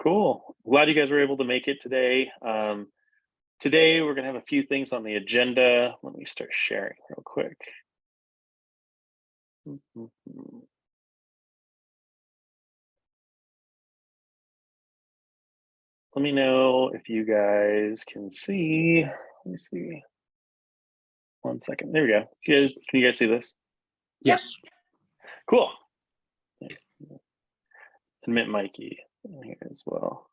Cool. Glad you guys were able to make it today. Today we're gonna have a few things on the agenda. Let me start sharing real quick. Mhm. Let me know if you guys can see. Let me see. 1 second. There we go. Can you guys see this? Yes. Cool. Admit Mikey here as well.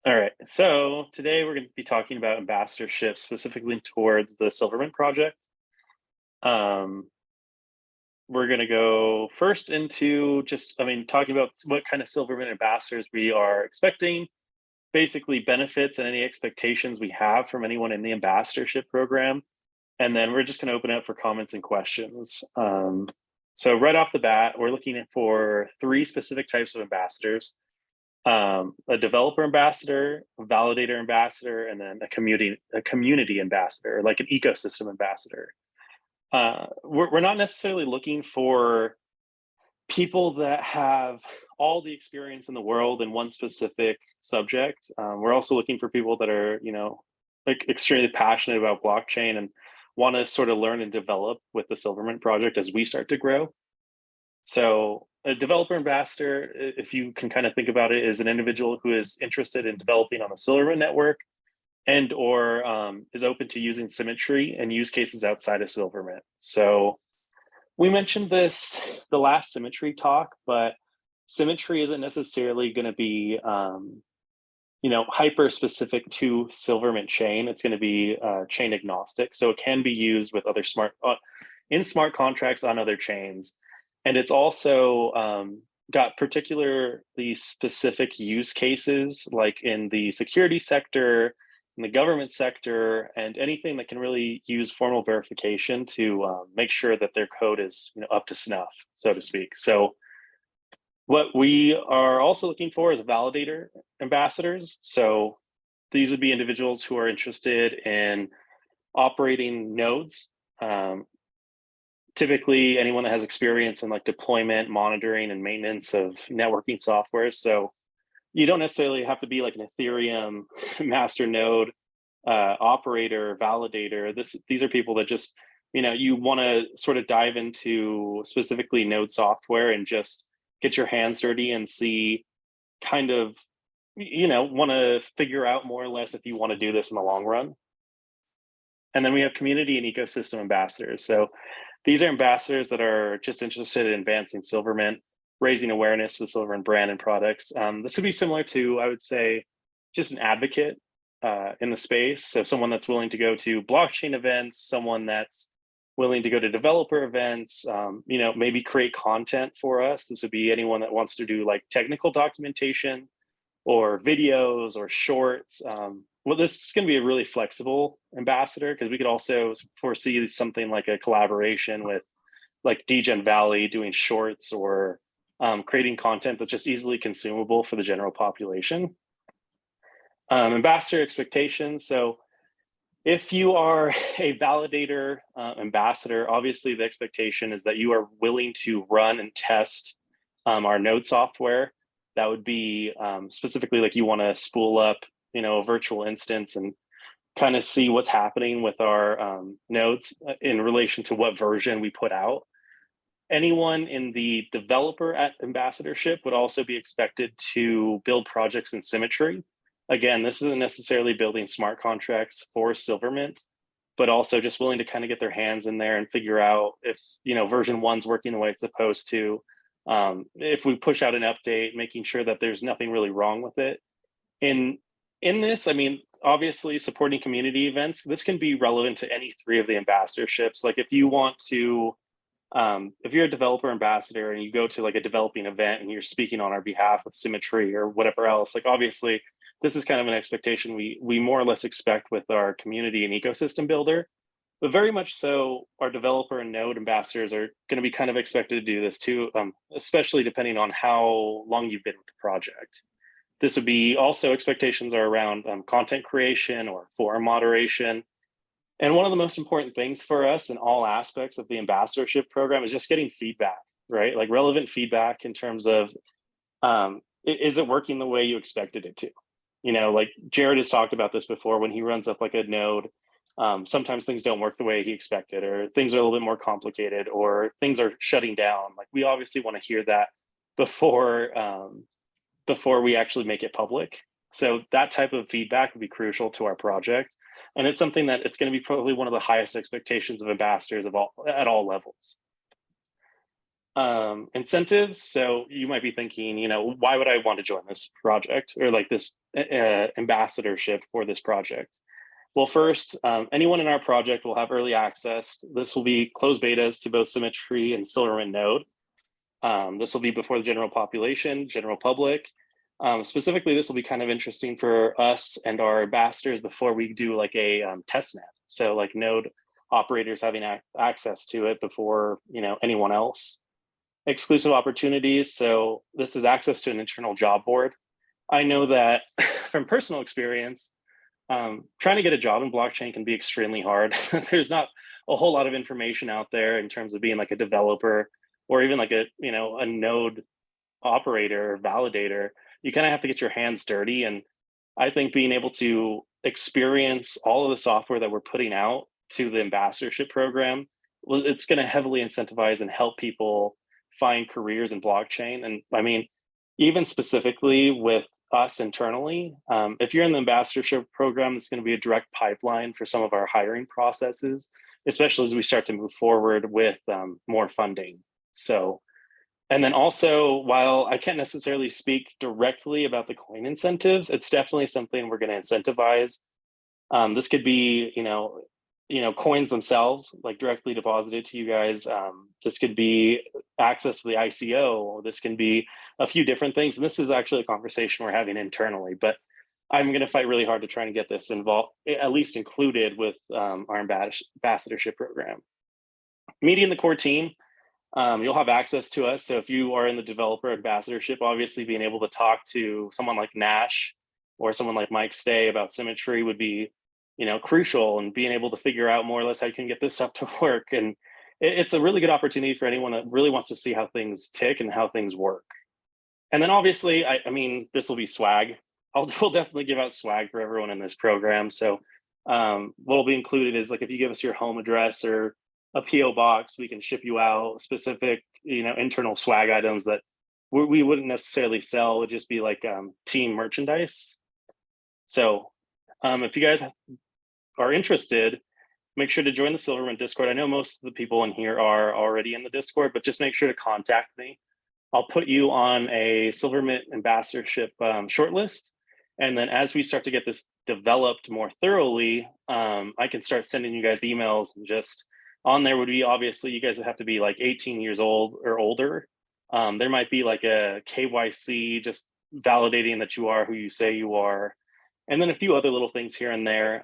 All right. So today we're going to be talking about ambassadorship specifically towards the Silvermint project. We're going to go first into talking about what kind of Silvermint ambassadors we are expecting, basically benefits and any expectations we have from anyone in the ambassadorship program. And then we're just going to open up for comments and questions. So right off the bat, we're looking for three specific types of ambassadors: a developer ambassador, a validator ambassador, and then a community ambassador, like an ecosystem ambassador. We're not necessarily looking for people that have all the experience in the world in one specific subject. We're also looking for people that are, like extremely passionate about blockchain and want to sort of learn and develop with the Silvermint project as we start to grow. So a developer ambassador, if you can kind of think about it, is an individual who is interested in developing on the Silvermint network and or is open to using symmetry and use cases outside of Silvermint. So we mentioned this the last symmetry talk, but symmetry isn't necessarily going to be hyper specific to Silvermint chain. It's going to be chain agnostic, so it can be used with other smart contracts on other chains. And it's also got particularly specific use cases, like in the security sector, in the government sector, and anything that can really use formal verification to make sure that their code is up to snuff, so to speak. So what we are also looking for is validator ambassadors. So these would be individuals who are interested in operating nodes. Typically anyone that has experience in like deployment, monitoring, and maintenance of networking software. So you don't necessarily have to be like an Ethereum master node operator, validator. These are people that just, you want to sort of dive into specifically node software and just get your hands dirty and see kind of, want to figure out more or less if you want to do this in the long run. And then we have community and ecosystem ambassadors. So these are ambassadors that are just interested in advancing Silvermint, raising awareness for the Silvermint brand and products. This would be similar to, I would say, just an advocate in the space. So someone that's willing to go to blockchain events, someone that's willing to go to developer events, maybe create content for us. This would be anyone that wants to do like technical documentation or videos or shorts. Well, this is going to be a really flexible ambassador because we could also foresee something like a collaboration with like Degen Valley doing shorts or creating content that's just easily consumable for the general population. Ambassador expectations. So if you are a validator ambassador, obviously the expectation is that you are willing to run and test our node software. That would be specifically like you want to spool up, a virtual instance and kind of see what's happening with our nodes in relation to what version we put out. Anyone in the developer ambassadorship would also be expected to build projects in symmetry. Again, this isn't necessarily building smart contracts for Silvermint, but also just willing to kind of get their hands in there and figure out if, version 1's working the way it's supposed to. If we push out an update, making sure that there's nothing really wrong with it. In this, obviously supporting community events, this can be relevant to any three of the ambassadorships. Like if you want to, if you're a developer ambassador and you go to like a developing event and you're speaking on our behalf with Symmetry or whatever else, like obviously this is kind of an expectation we more or less expect with our community and ecosystem builder. But very much so, our developer and node ambassadors are going to be kind of expected to do this too, especially depending on how long you've been with the project. This would be also expectations are around content creation or forum moderation. And one of the most important things for us in all aspects of the ambassadorship program is just getting feedback, right? Like relevant feedback in terms of is it working the way you expected it to? Like Jared has talked about this before. When he runs up like a node, sometimes things don't work the way he expected, or things are a little bit more complicated, or things are shutting down. Like, we obviously want to hear that before we actually make it public. So that type of feedback would be crucial to our project. And it's something that it's going to be probably one of the highest expectations of ambassadors at all levels. Incentives. So you might be thinking, why would I want to join this project, or like this ambassadorship for this project? Well, first, anyone in our project will have early access. This will be closed betas to both Symmetry and Silvermint node. This will be before the general population, general public. Specifically, this will be kind of interesting for us and our ambassadors before we do like a test net. So like node operators having access to it before anyone else. Exclusive opportunities. So this is access to an internal job board. I know that from personal experience, trying to get a job in blockchain can be extremely hard. There's not a whole lot of information out there in terms of being like a developer, or even like a node operator or validator. You kind of have to get your hands dirty. And I think being able to experience all of the software that we're putting out to the ambassadorship program, well, it's going to heavily incentivize and help people find careers in blockchain. And I mean, even specifically with us internally, if you're in the ambassadorship program, it's going to be a direct pipeline for some of our hiring processes, especially as we start to move forward with more funding. So, and then also, while I can't necessarily speak directly about the coin incentives, it's definitely something we're going to incentivize. This could be, coins themselves, like directly deposited to you guys. This could be access to the ICO. This can be a few different things. And this is actually a conversation we're having internally, but I'm going to fight really hard to try and get this involved, at least included with our ambassadorship program. Meeting the core team, you'll have access to us. So if you are in the developer ambassadorship, obviously being able to talk to someone like Nash or someone like Mike Stay about Symmetry would be crucial, and being able to figure out more or less how you can get this stuff to work. And it's a really good opportunity for anyone that really wants to see how things tick and how things work. And then obviously, I mean, this will be swag. We'll definitely give out swag for everyone in this program. So what will be included is, like, if you give us your home address or a PO box, we can ship you out specific, internal swag items that we wouldn't necessarily sell. It would just be like team merchandise. So if you guys are interested, make sure to join the Silvermint Discord. I know most of the people in here are already in the Discord, but just make sure to contact me. I'll put you on a Silvermint ambassadorship shortlist. And then as we start to get this developed more thoroughly, I can start sending you guys emails. And just on there would be, obviously, you guys would have to be like 18 years old or older. There might be like a KYC, just validating that you are who you say you are. And then a few other little things here and there,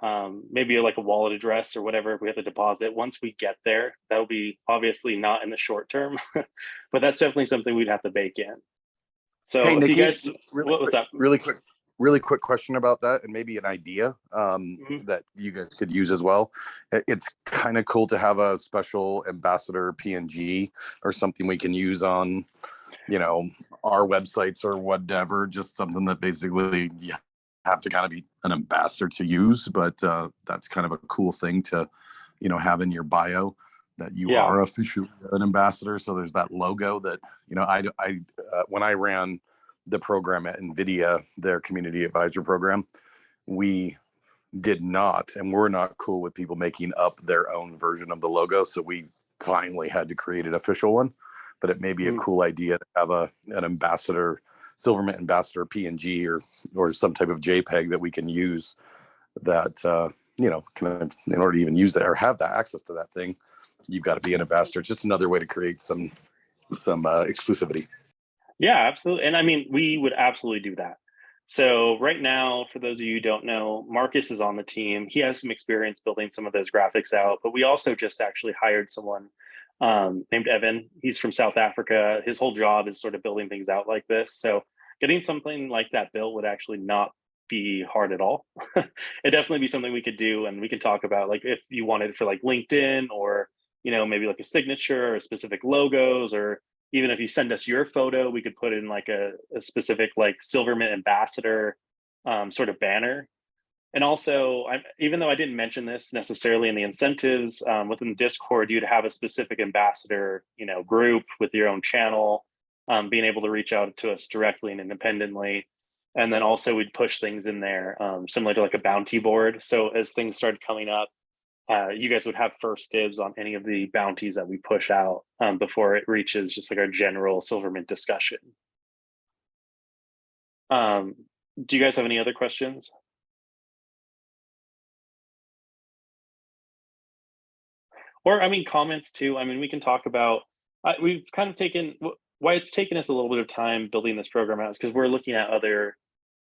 maybe like a wallet address or whatever if we have to deposit. Once we get there, that'll be obviously not in the short term, but that's definitely something we'd have to bake in. So hey, if Nicky, you guys, what's up? Really quick question about that, and maybe an idea that you guys could use as well. It's kind of cool to have a special ambassador PNG or something we can use on, our websites or whatever. Just something that basically you have to kind of be an ambassador to use, but that's kind of a cool thing to, have in your bio that you are officially an ambassador. So there's that logo that, I when I ran the program at NVIDIA, their community advisor program, we did not, and we're not cool with people making up their own version of the logo. So we finally had to create an official one, but it may be a cool idea to have an ambassador, Silvermint ambassador PNG or some type of JPEG that we can use that, kind of, in order to even use that or have that access to that thing, you've got to be an ambassador. It's just another way to create some exclusivity. Yeah, absolutely. And I mean, we would absolutely do that. So right now, for those of you who don't know, Marcus is on the team. He has some experience building some of those graphics out, but we also just actually hired someone named Evan. He's from South Africa. His whole job is sort of building things out like this. So getting something like that built would actually not be hard at all. It'd definitely be something we could do, and we could talk about, like, if you wanted for like LinkedIn or, maybe like a signature or specific logos or even if you send us your photo, we could put in like a specific like Silvermint ambassador sort of banner. And also, even though I didn't mention this necessarily in the incentives, within Discord, you'd have a specific ambassador, group with your own channel, being able to reach out to us directly and independently. And then also we'd push things in there, similar to like a bounty board. So as things started coming up, you guys would have first dibs on any of the bounties that we push out before it reaches just like our general Silvermint discussion. Do you guys have any other questions? Or, comments too. We can talk about, we've kind of taken, why it's taken us a little bit of time building this program out is because we're looking at other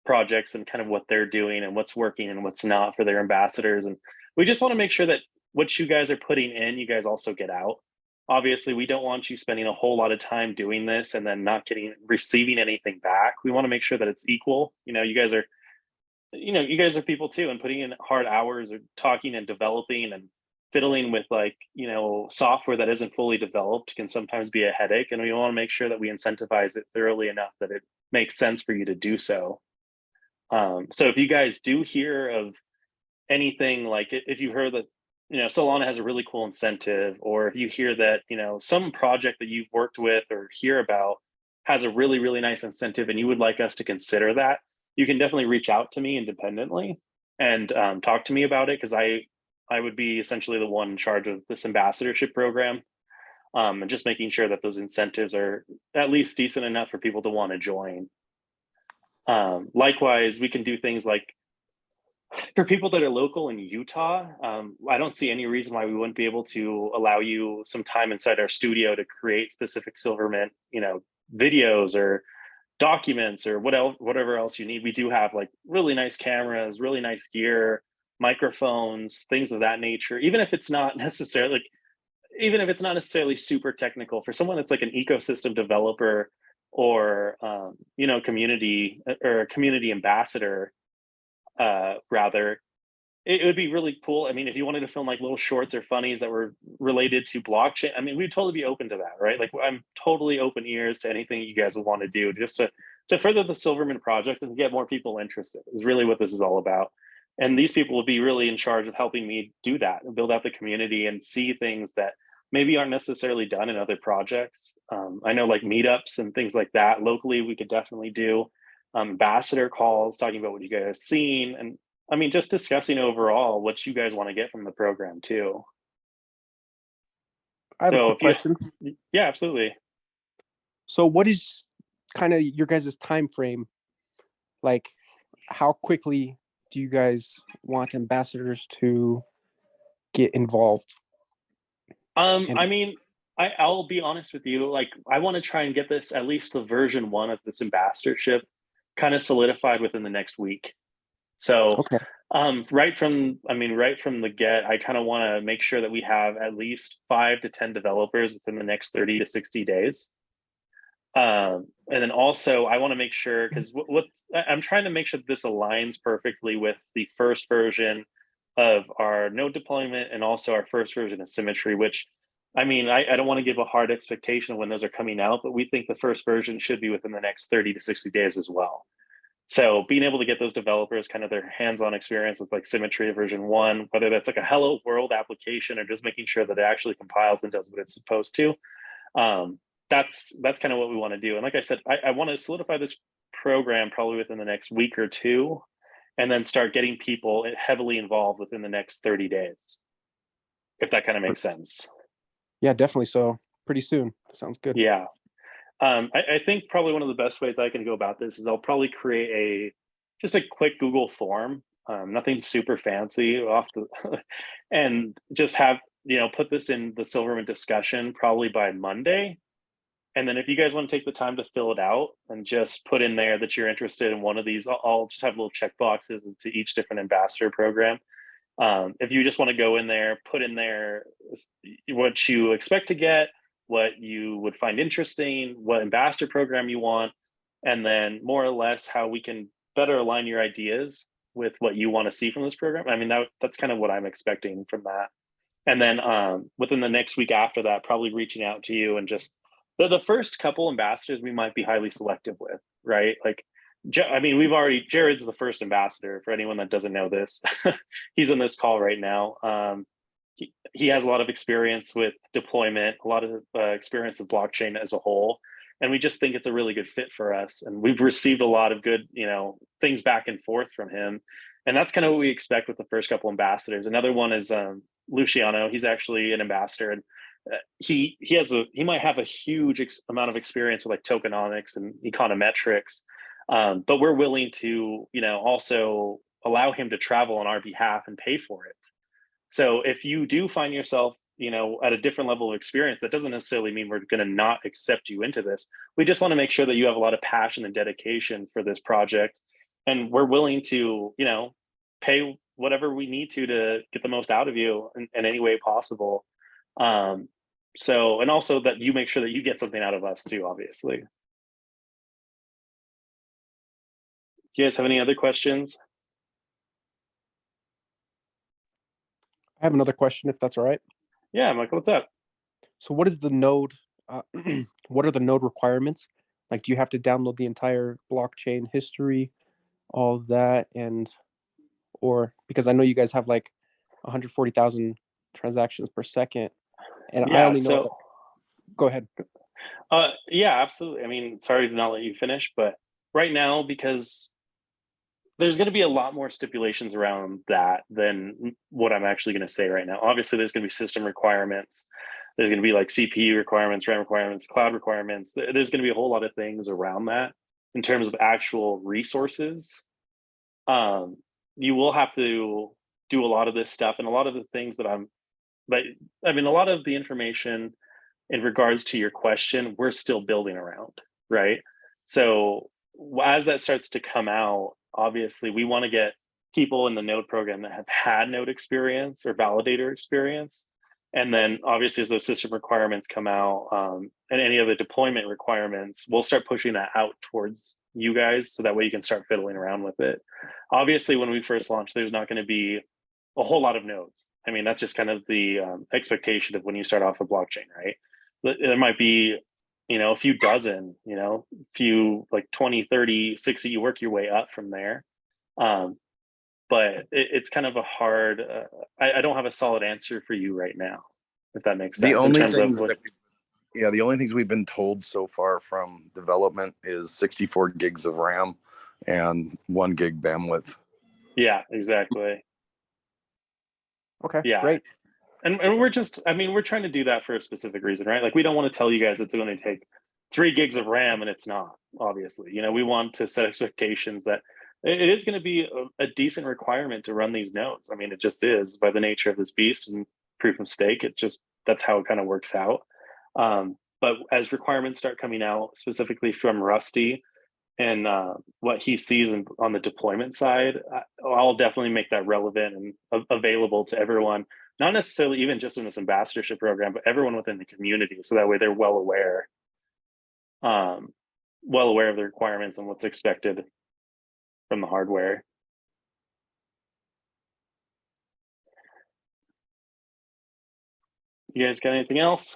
projects and kind of what they're doing and what's working and what's not for their ambassadors. And we just want to make sure that what you guys are putting in, you guys also get out. Obviously, we don't want you spending a whole lot of time doing this and then not receiving anything back. We want to make sure that it's equal. You guys are people too, and putting in hard hours or talking and developing and fiddling with software that isn't fully developed can sometimes be a headache, and we want to make sure that we incentivize it thoroughly enough that it makes sense for you to do so. So if you guys do hear of anything, like if you heard that Solana has a really cool incentive, or if you hear that some project that you've worked with or hear about has a really, really nice incentive and you would like us to consider that, you can definitely reach out to me independently and talk to me about it, because I would be essentially the one in charge of this ambassadorship program, and just making sure that those incentives are at least decent enough for people to want to join. Likewise, we can do things like for people that are local in Utah. I don't see any reason why we wouldn't be able to allow you some time inside our studio to create specific Silvermint, videos or documents or whatever else you need. We do have like really nice cameras, really nice gear, microphones, things of that nature. Even if it's not necessarily super technical, for someone that's like an ecosystem developer or community or a community ambassador, rather, it would be really cool. If you wanted to film like little shorts or funnies that were related to blockchain, we'd totally be open to that, right? Like, I'm totally open ears to anything you guys would want to do just to further the Silvermint project and get more people interested, is really what this is all about. And these people will be really in charge of helping me do that and build out the community and see things that maybe aren't necessarily done in other projects. I know like meetups and things like that locally, we could definitely do ambassador calls, talking about what you guys have seen. And just discussing overall what you guys want to get from the program too. I have a quick question. Yeah, absolutely. So what is kind of your guys' time frame? Like, how quickly do you guys want ambassadors to get involved? I'll be honest with you. Like, I want to try and get this, at least the version 1 of this ambassadorship, kind of solidified within the next week. So, okay. Right from the get, I kind of want to make sure that we have at least 5 to 10 developers within the next 30 to 60 days. And then also I want to make sure, because I'm trying to make sure that this aligns perfectly with the first version of our node deployment and also our first version of Symmetry, which I don't want to give a hard expectation of when those are coming out, but we think the first version should be within the next 30 to 60 days as well. So being able to get those developers kind of their hands-on experience with like Symmetry version 1, whether that's like a hello world application or just making sure that it actually compiles and does what it's supposed to, that's kind of what we want to do. And like I said, I want to solidify this program probably within the next week or two, and then start getting people heavily involved within the next 30 days, if that kind of makes sense. Yeah, definitely. So pretty soon. Sounds good. Yeah. I think probably one of the best ways I can go about this is I'll probably create just a quick Google form, nothing super fancy and just have, put this in the Silvermint discussion probably by Monday. And then if you guys want to take the time to fill it out and just put in there that you're interested in one of these, I'll just have little check boxes into each different ambassador program. If you just want to go in there, put in there what you expect to get, what you would find interesting, what ambassador program you want, and then more or less how we can better align your ideas with what you want to see from this program. That's kind of what I'm expecting from that. And then within the next week after that, probably reaching out to you and just the first couple ambassadors we might be highly selective with, right? Like, I mean, Jared's the first ambassador for anyone that doesn't know this. He's in this call right now. He has a lot of experience with deployment, a lot of experience with blockchain as a whole. And we just think it's a really good fit for us. And we've received a lot of good, things back and forth from him. And that's kind of what we expect with the first couple ambassadors. Another one is Luciano. He's actually an ambassador, and he might have a huge amount of experience with like tokenomics and econometrics, but we're willing to also allow him to travel on our behalf and pay for it. So if you do find yourself at a different level of experience, that doesn't necessarily mean we're going to not accept you into this. We just want to make sure that you have a lot of passion and dedication for this project, and we're willing to pay whatever we need to get the most out of you in any way possible. So, and also that you make sure that you get something out of us too, obviously. Do you guys have any other questions? I have another question, if that's all right. Yeah, Michael, what's up? So what is the node, what are the node requirements? Like, do you have to download the entire blockchain history, all of that, or because I know you guys have like 140,000 transactions per second, and I only know that. Go ahead. Yeah, absolutely. I mean, sorry to not let you finish, but right now, because there's going to be a lot more stipulations around that than what I'm actually going to say right now. Obviously, there's going to be system requirements. There's going to be like CPU requirements, RAM requirements, cloud requirements. There's going to be a whole lot of things around that in terms of actual resources. You will have to do a lot of this stuff, and a lot of the things a lot of the information in regards to your question, we're still building around, right? So as that starts to come out, obviously we want to get people in the node program that have had node experience or validator experience. And then obviously as those system requirements come out, and any of the deployment requirements, we'll start pushing that out towards you guys, so that way you can start fiddling around with it. Obviously, when we first launch, there's not going to be a whole lot of nodes. I mean, that's just kind of the expectation of when you start off a blockchain, right? There might be a few dozen, few like 20, 30, 60, you work your way up from there. But it's kind of a hard, I don't have a solid answer for you right now, if that makes sense. The only things we've been told so far from development is 64 gigs of RAM and 1 gig bandwidth. Yeah, exactly. Okay, yeah. Great. And we're trying to do that for a specific reason, right? Like, we don't want to tell you guys it's going to take 3 gigs of RAM, and it's not, obviously. We want to set expectations that it is going to be a decent requirement to run these nodes. I mean, it just is, by the nature of this beast and proof of stake. That's how it kind of works out. But as requirements start coming out, specifically from Rusty and what he sees on the deployment side, I'll definitely make that relevant and available to everyone. Not necessarily even just in this ambassadorship program, but everyone within the community. So that way they're well aware of the requirements and what's expected from the hardware. You guys got anything else?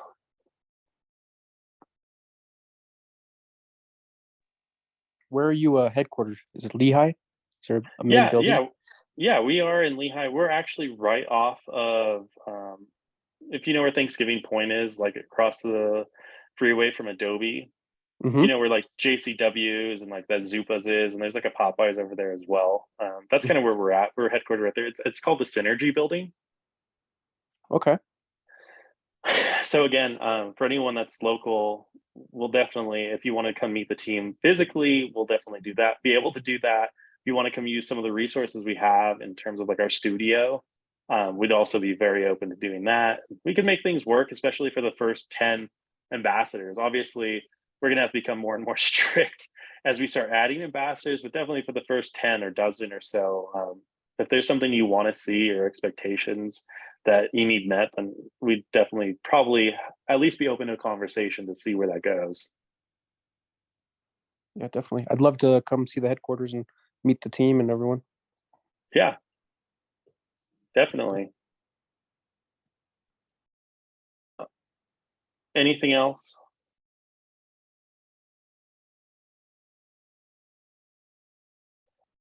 Where are you headquartered? Is it Lehigh? Is there a main building? Yeah, we are in Lehigh. We're actually right off of, if you know where Thanksgiving Point is, like across the freeway from Adobe. Mm-hmm. Where like JCW's and like that Zupa's is, and there's like a Popeyes over there as well. That's kind of where we're at. We're headquartered right there. It's called the Synergy Building. Okay. So again, for anyone that's local, we'll definitely, if you want to come meet the team physically, we'll definitely be able to do that. If you want to come use some of the resources we have in terms of like our studio, we'd also be very open to doing that. We can make things work, especially for the first 10 ambassadors. Obviously, we're going to have to become more and more strict as we start adding ambassadors, but definitely for the first 10 or dozen or so, if there's something you want to see or expectations that you need met, then we'd definitely probably at least be open to a conversation to see where that goes. Yeah, definitely. I'd love to come see the headquarters and meet the team and everyone. Yeah, definitely. Anything else?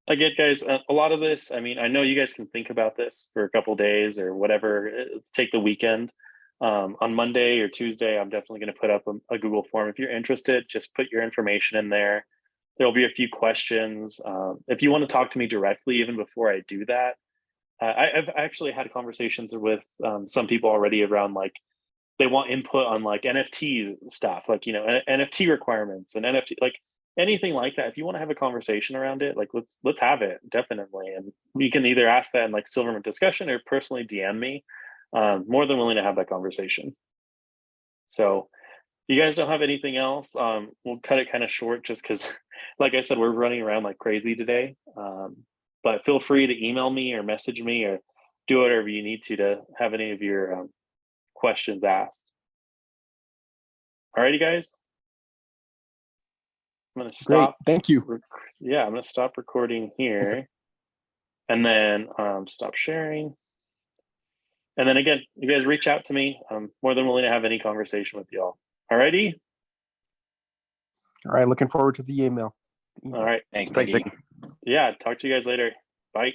Again, guys, a lot of this, I mean, I know you guys can think about this for a couple days or whatever, take the weekend. On Monday or Tuesday, I'm definitely going to put up a Google form. If you're interested, just put your information in there. There'll be a few questions. If you want to talk to me directly, even before I do that, I've actually had conversations with some people already around like they want input on like NFT stuff, like NFT requirements and NFT like anything like that. If you want to have a conversation around it, like let's have it definitely, and you can either ask that in like Silvermint discussion or personally DM me. More than willing to have that conversation. So if you guys don't have anything else, we'll cut it kind of short just because, like I said, we're running around like crazy today. But feel free to email me or message me or do whatever you need to have any of your questions asked. Alrighty, guys. I'm gonna Great. stop. Thank you. Yeah, I'm gonna stop recording here, and then stop sharing. And then again, you guys reach out to me. I'm more than willing to have any conversation with y'all. Alrighty. All right. Looking forward to the email. All right. Thanks, Thanks, Nicky. Nicky. Yeah. Talk to you guys later. Bye.